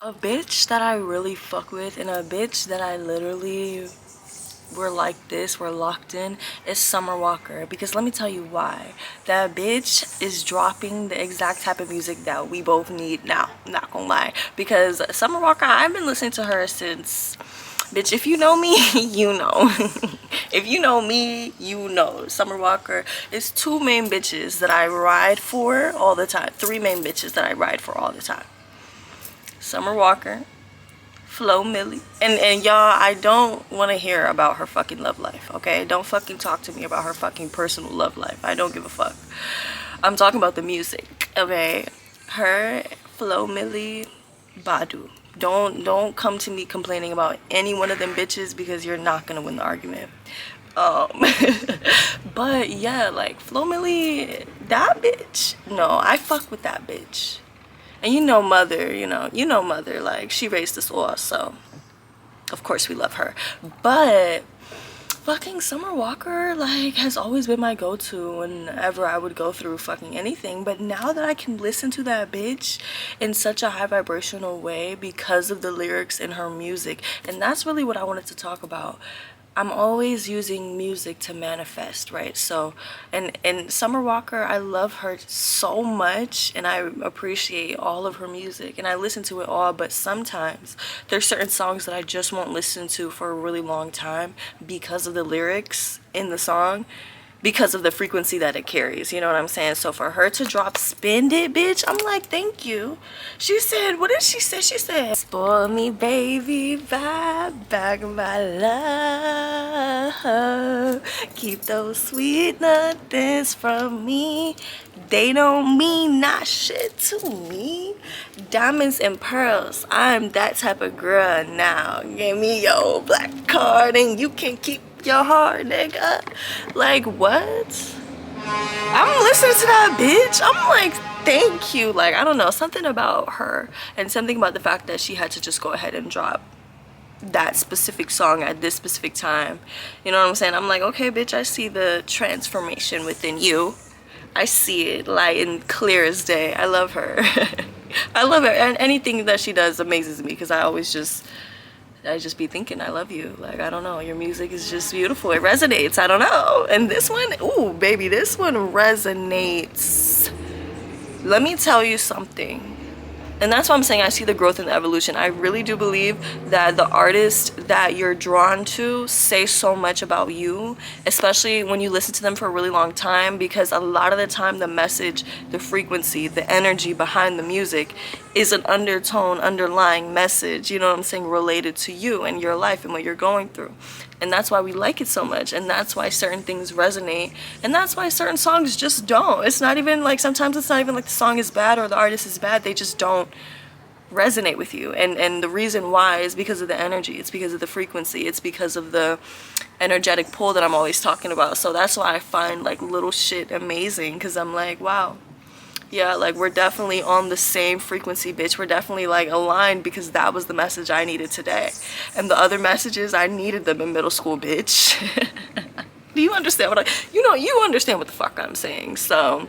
A bitch that I really fuck with and a bitch that I literally we're like this, we're locked in, is Summer Walker. Because let me tell you why. That bitch is dropping the exact type of music that we both need now. Not gonna lie. Because Summer Walker, I've been listening to her since, bitch, if you know me, you know. If you know me, you know. Summer Walker is two main bitches that I ride for all the time. Three main bitches that I ride for all the time. Summer Walker, Flo Millie, and y'all, I don't want to hear about her fucking love life, okay? Don't fucking talk to me about her fucking personal love life. I don't give a fuck. I'm talking about the music, okay? Her, Flo Millie, Badu. Don't come to me complaining about any one of them bitches because you're not gonna win the argument. Um, but yeah, like Flo Millie, that bitch. No, I fuck with that bitch. And mother, mother, like she raised us all, so of course we love her. But fucking Summer Walker, like, has always been my go-to whenever I would go through fucking anything. But now that I can listen to that bitch in such a high vibrational way because of the lyrics in her music, and that's really what I wanted to talk about. I'm always using music to manifest, right? So, and Summer Walker, I love her so much and I appreciate all of her music and I listen to it all, but sometimes there's certain songs that I just won't listen to for a really long time because of the lyrics in the song, because of the frequency that it carries, you know what I'm saying? So for her to drop Spend It, bitch, I'm like, thank you. She said, what did she say? She said, spoil me, baby, vibe back my love. Keep those sweet nothings from me. They don't mean not shit to me. Diamonds and pearls, I'm that type of girl now. Give me your black card and you can keep your heart, nigga. Like, what? I'm listening to that bitch. I'm like, thank you. Like, I don't know, something about her and something about the fact that she had to just go ahead and drop that specific song at this specific time. You know what I'm saying? I'm like, okay, bitch, I see the transformation within you. I see it like in clear as day. I love her. I love her, and anything that she does amazes me because I just be thinking I love you. Like, I don't know, your music is just beautiful. It resonates. I don't know. And this one, ooh, baby, this one resonates. Let me tell you something. And that's why I'm saying I see the growth and the evolution. I really do believe that the artists that you're drawn to say so much about you, especially when you listen to them for a really long time, because a lot of the time the message, the frequency, the energy behind the music is an undertone, underlying message, you know what I'm saying, related to you and your life and what you're going through. And that's why we like it so much, and that's why certain things resonate, and that's why certain songs just don't. It's not even like, sometimes it's not even like the song is bad or the artist is bad, they just don't resonate with you. And the reason why is because of the energy, it's because of the frequency, it's because of the energetic pull that I'm always talking about. So that's why I find like little shit amazing, because I'm like, wow, yeah, like we're definitely on the same frequency, bitch. We're definitely like aligned, because that was the message I needed today. And the other messages, I needed them in middle school, bitch. Do you understand what you understand what the fuck I'm saying? So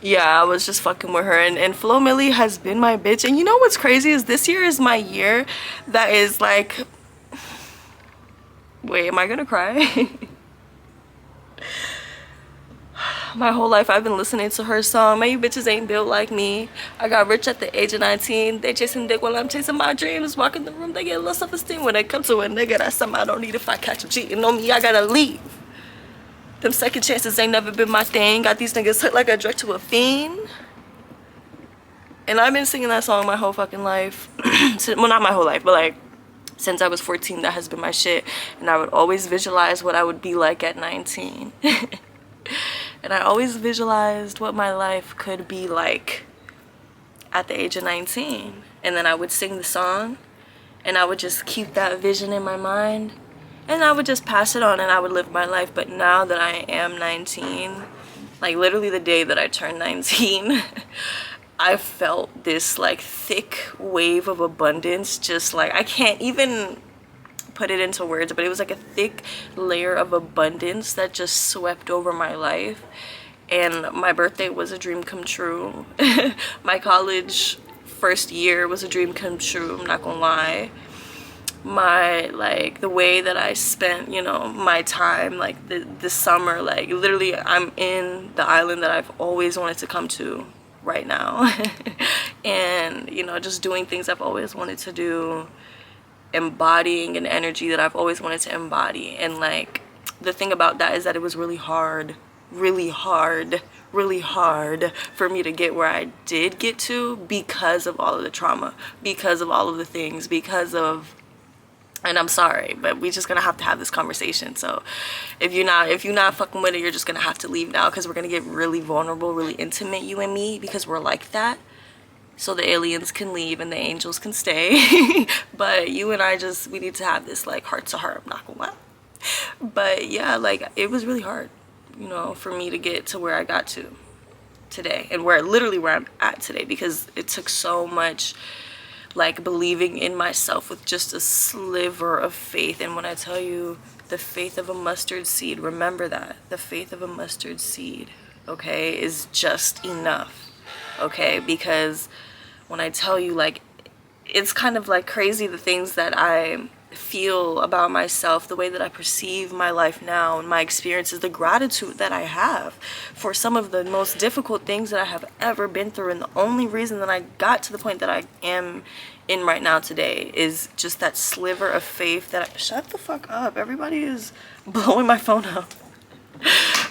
yeah, I was just fucking with her, and Flo Millie has been my bitch. And you know what's crazy is this year is my year that is like, wait, am I gonna cry? My whole life I've been listening to her song, "Man, you bitches ain't built like me. I got rich at the age of 19. They chasing dick while I'm chasing my dreams. Walk in the room, they get low self-esteem. When it comes to a nigga, that's something I don't need. If I catch him cheating on me, I gotta leave. Them second chances ain't never been my thing. Got these niggas hooked like a drug to a fiend." And I've been singing that song my whole fucking life. Well, not my whole life, but like since I was 14, that has been my shit. And I would always visualize what I would be like at 19. And I always visualized what my life could be like at the age of 19. And then I would sing the song, and I would just keep that vision in my mind, and I would just pass it on, and I would live my life. But now that I am 19, like literally the day that I turned 19, I felt this like thick wave of abundance. Just like, I can't even put it into words, but it was like a thick layer of abundance that just swept over my life. And my birthday was a dream come true. My college first year was a dream come true, I'm not gonna lie. My, like, the way that I spent, you know, my time, like the summer, like literally I'm in the island that I've always wanted to come to right now. And, you know, just doing things I've always wanted to do, embodying an energy that I've always wanted to embody. And like, the thing about that is that it was really hard for me to get where I did get to, because of all of the trauma, because of all of the things, because of, and I'm sorry, but we just gonna have to have this conversation. So if you're not fucking with it, you're just gonna have to leave now, because we're gonna get really vulnerable, really intimate, you and me, because we're like that. So the aliens can leave and the angels can stay. But you and I we need to have this like heart to heart, I'm not gonna lie. But yeah, like it was really hard, you know, for me to get to where I got to today, and literally where I'm at today, because it took so much like believing in myself with just a sliver of faith. And when I tell you the faith of a mustard seed, remember that the faith of a mustard seed, okay, is just enough, okay? Because when I tell you, like, it's kind of like crazy, the things that I feel about myself, the way that I perceive my life now and my experiences, the gratitude that I have for some of the most difficult things that I have ever been through. And the only reason that I got to the point that I am in right now today is just that sliver of faith that shut the fuck up, everybody is blowing my phone up.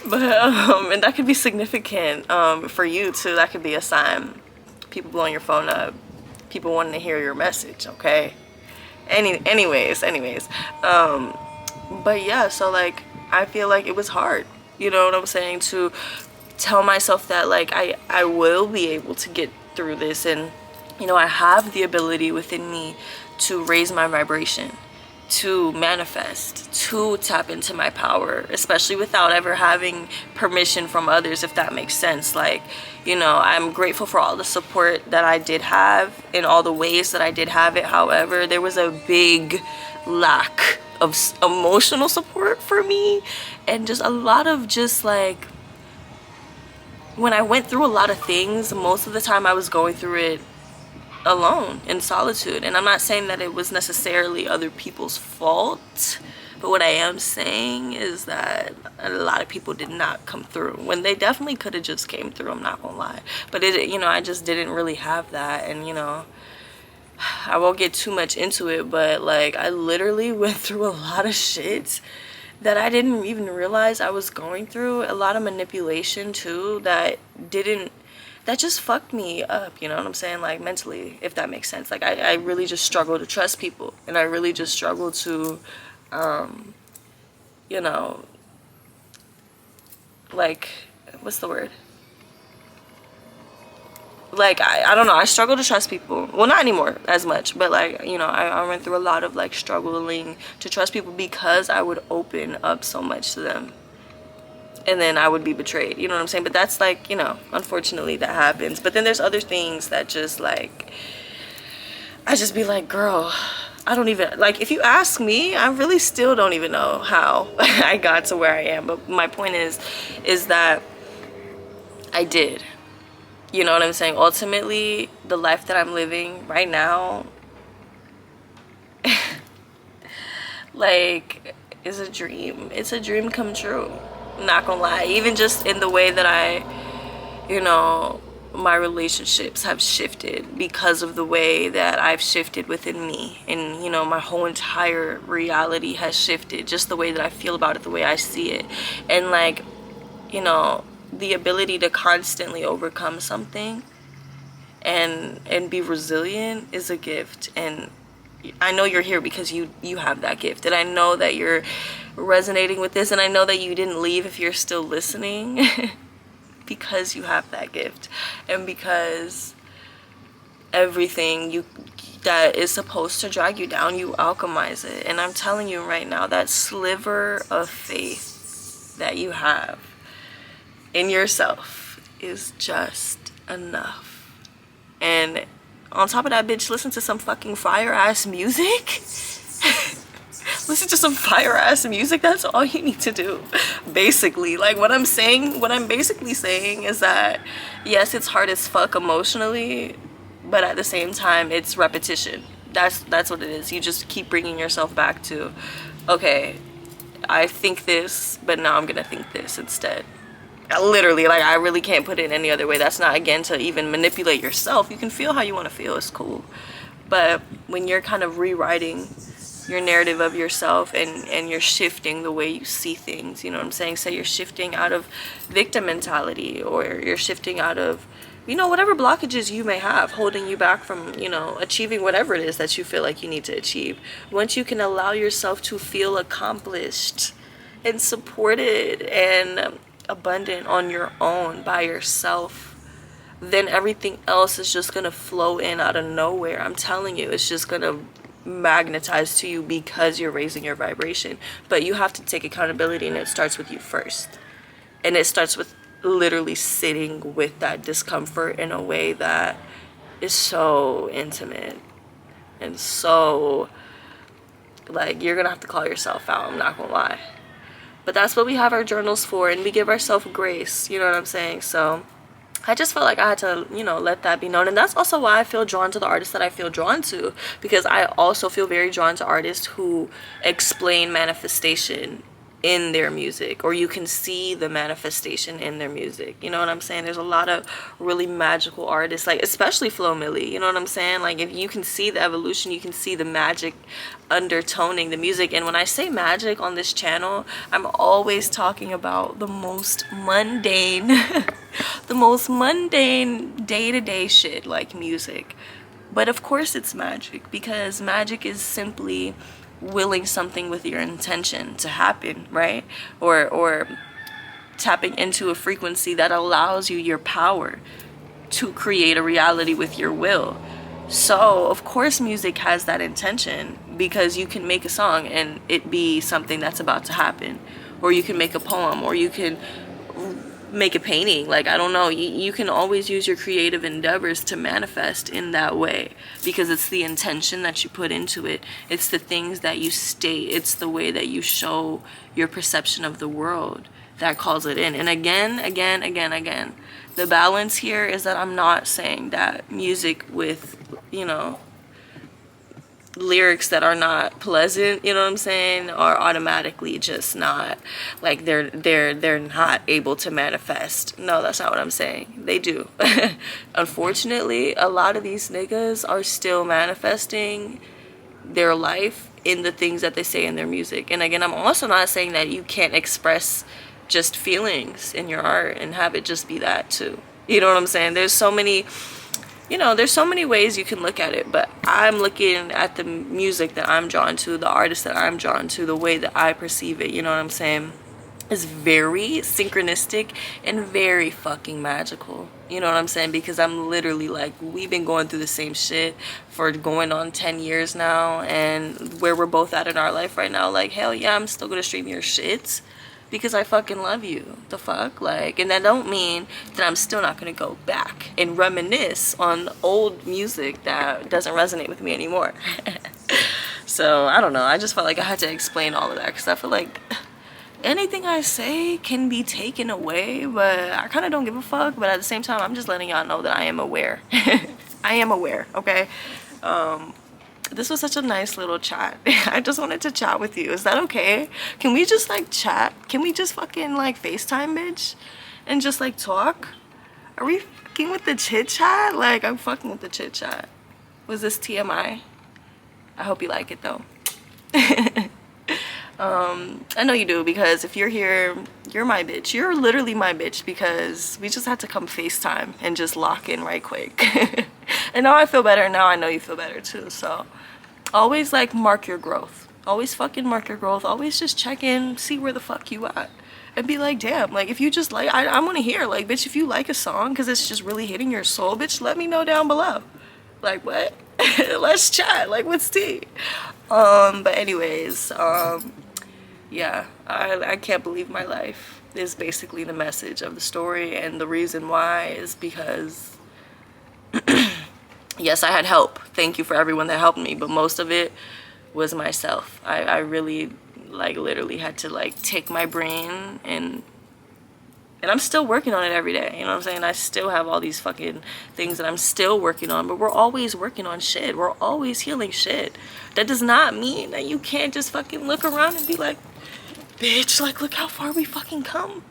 But and that could be significant for you too. That could be a sign. People blowing your phone up, people wanting to hear your message, okay? Anyways, but yeah, so like I feel like it was hard, you know what I'm saying, to tell myself that like I will be able to get through this, and you know, I have the ability within me to raise my vibration, to manifest, to tap into my power, especially without ever having permission from others, if that makes sense. Like, you know, I'm grateful for all the support that I did have in all the ways that I did have it. However, there was a big lack of emotional support for me, and just a lot of just like, when I went through a lot of things, most of the time I was going through it alone in solitude. And I'm not saying that it was necessarily other people's fault, but what I am saying is that a lot of people did not come through when they definitely could have just came through, I'm not gonna lie. But it, you know, I just didn't really have that. And you know, I won't get too much into it, but like I literally went through a lot of shit that I didn't even realize I was going through. A lot of manipulation too that just fucked me up, you know what I'm saying, like mentally, if that makes sense. Like I really just struggle to trust people, and I really just struggle to you know, like, what's the word, like I don't know, I struggle to trust people. Well, not anymore as much, but like, you know, I went through a lot of like struggling to trust people, because I would open up so much to them and then I would be betrayed, you know what I'm saying? But that's like, you know, unfortunately that happens. But then there's other things that just like, I just be like, girl, I don't even, like, if you ask me, I really still don't even know how I got to where I am. But my point is that I did, you know what I'm saying? Ultimately, the life that I'm living right now, like, is a dream. It's a dream come true. Not gonna lie. Even just in the way that I, you know, my relationships have shifted because of the way that I've shifted within me, and you know, my whole entire reality has shifted, just the way that I feel about it, the way I see it. And like, you know, the ability to constantly overcome something and be resilient is a gift. And I know you're here because you have that gift, and I know that you're resonating with this, and I know that you didn't leave if you're still listening because you have that gift, and because everything that is supposed to drag you down, you alchemize it. And I'm telling you right now, that sliver of faith that you have in yourself is just enough. And on top of that, bitch, listen to some fucking fire ass music. Listen to some fire ass music. That's all you need to do, basically. Like, what I'm basically saying is that yes, it's hard as fuck emotionally, but at the same time it's repetition. That's what it is. You just keep bringing yourself back to, okay, I think this, but now I'm gonna think this instead. Literally, like, I really can't put it in any other way. That's not, again, to even manipulate yourself. You can feel how you want to feel, it's cool. But when you're kind of rewriting your narrative of yourself, and you're shifting the way you see things, you know what I'm saying? Say you're shifting out of victim mentality, or you're shifting out of, you know, whatever blockages you may have holding you back from, you know, achieving whatever it is that you feel like you need to achieve. Once you can allow yourself to feel accomplished and supported and abundant on your own by yourself, then everything else is just gonna flow in out of nowhere. I'm telling you, it's just gonna magnetize to you because you're raising your vibration. But you have to take accountability, and it starts with you first. And it starts with literally sitting with that discomfort in a way that is so intimate and so, like, you're gonna have to call yourself out, I'm not gonna lie. But that's what we have our journals for, and we give ourselves grace, you know what I'm saying? So I just felt like I had to, you know, let that be known. And that's also why I feel drawn to the artists that I feel drawn to, because I also feel very drawn to artists who explain manifestation in their music, or you can see the manifestation in their music, you know what I'm saying? There's a lot of really magical artists, like especially Flo Milli, you know what I'm saying? Like, if you can see the evolution, you can see the magic undertoning the music. And when I say magic on this channel, I'm always talking about the most mundane the most mundane day-to-day shit, like music. But of course it's magic, because magic is simply willing something with your intention to happen, right? Or tapping into a frequency that allows you your power to create a reality with your will. So of course music has that intention, because you can make a song and it be something that's about to happen, or you can make a poem, or you can make a painting. Like, I don't know, you can always use your creative endeavors to manifest in that way, because it's the intention that you put into it, it's the things that you state, it's the way that you show your perception of the world that calls it in. And again, the balance here is that I'm not saying that music with, you know, lyrics that are not pleasant, you know what I'm saying, are automatically just not, like, they're not able to manifest. No, that's not what I'm saying. They do. Unfortunately, a lot of these niggas are still manifesting their life in the things that they say in their music. And again, I'm also not saying that you can't express just feelings in your art and have it just be that too. You know what I'm saying? There's so many, you know, there's so many ways you can look at it, but I'm looking at the music that I'm drawn to, the artist that I'm drawn to, the way that I perceive it, you know what I'm saying, is very synchronistic and very fucking magical. You know what I'm saying? Because I'm literally, like, we've been going through the same shit for going on 10 years now, and where we're both at in our life right now, like, hell yeah, I'm still gonna stream your shit because I fucking love you. The fuck? Like, and that don't mean that I'm still not gonna go back and reminisce on old music that doesn't resonate with me anymore. So I don't know, I just felt like I had to explain all of that, because I feel like anything I say can be taken away, but I kind of don't give a fuck. But at the same time, I'm just letting y'all know that I am aware. I am aware, okay? This was such a nice little chat. I just wanted to chat with you. Is that okay? Can we just, like, chat? Can we just fucking, like, FaceTime, bitch? And just, like, talk? Are we fucking with the chit chat? Like, I'm fucking with the chit chat. Was this TMI? I hope you like it, though. I know you do, because if you're here, you're my bitch. You're literally my bitch, because we just had to come FaceTime and just lock in right quick. And now I feel better. Now I know you feel better too. So always, like, mark your growth. Always fucking mark your growth. Always just check in, see where the fuck you at, and be like, damn, like, if you just like, I want to hear, like, bitch, if you like a song because it's just really hitting your soul, bitch, let me know down below. Like, what? Let's chat. Like, what's tea? But anyways, yeah, I can't believe my life is basically the message of the story. And the reason why is because yes, I had help. Thank you for everyone that helped me, but most of it was myself. I really, like, literally had to, like, take my brain and And I'm still working on it every day, you know what I'm saying? I still have all these fucking things that I'm still working on, but we're always working on shit. We're always healing shit. That does not mean that you can't just fucking look around and be like, bitch, like, look how far we fucking come.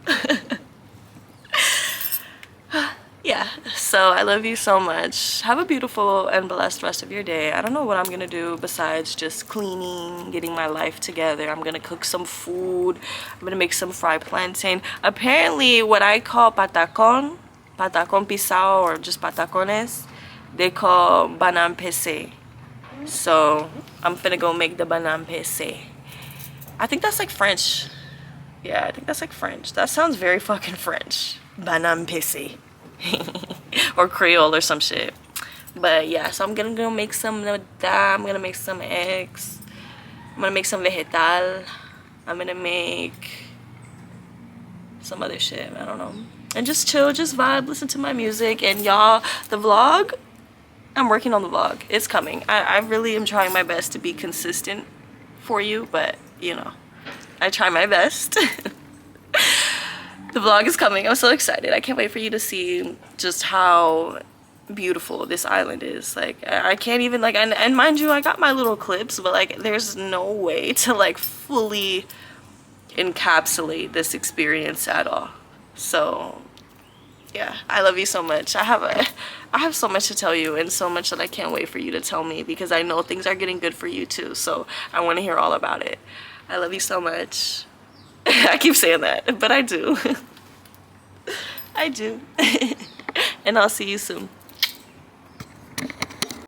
Yeah, so I love you so much. Have a beautiful and blessed rest of your day. I don't know what I'm gonna do besides just cleaning, getting my life together. I'm gonna cook some food. I'm gonna make some fried plantain. Apparently, what I call patacon pisao, or just patacones, they call banan pese. So I'm finna go make the banan pese. I think that's like French. Yeah, I think that's like French. That sounds very fucking French. Banan pese. Or Creole or some shit. But yeah, so I'm gonna go make some of that. I'm gonna make some eggs. I'm gonna make some vegetal. I'm gonna make some other shit, I don't know. And just chill, just vibe, listen to my music. And y'all, the vlog, I'm working on the vlog. It's coming. I really am trying my best to be consistent for you, but you know, I try my best. The vlog is coming. I'm so excited. I can't wait for you to see just how beautiful this island is. Like, I can't even, like, and mind you, I got my little clips, but like, there's no way to like fully encapsulate this experience at all. So yeah, I love you so much. I have so much to tell you, and so much that I can't wait for you to tell me, because I know things are getting good for you too. So I want to hear all about it. I love you so much. I keep saying that, but I do. I do. And I'll see you soon.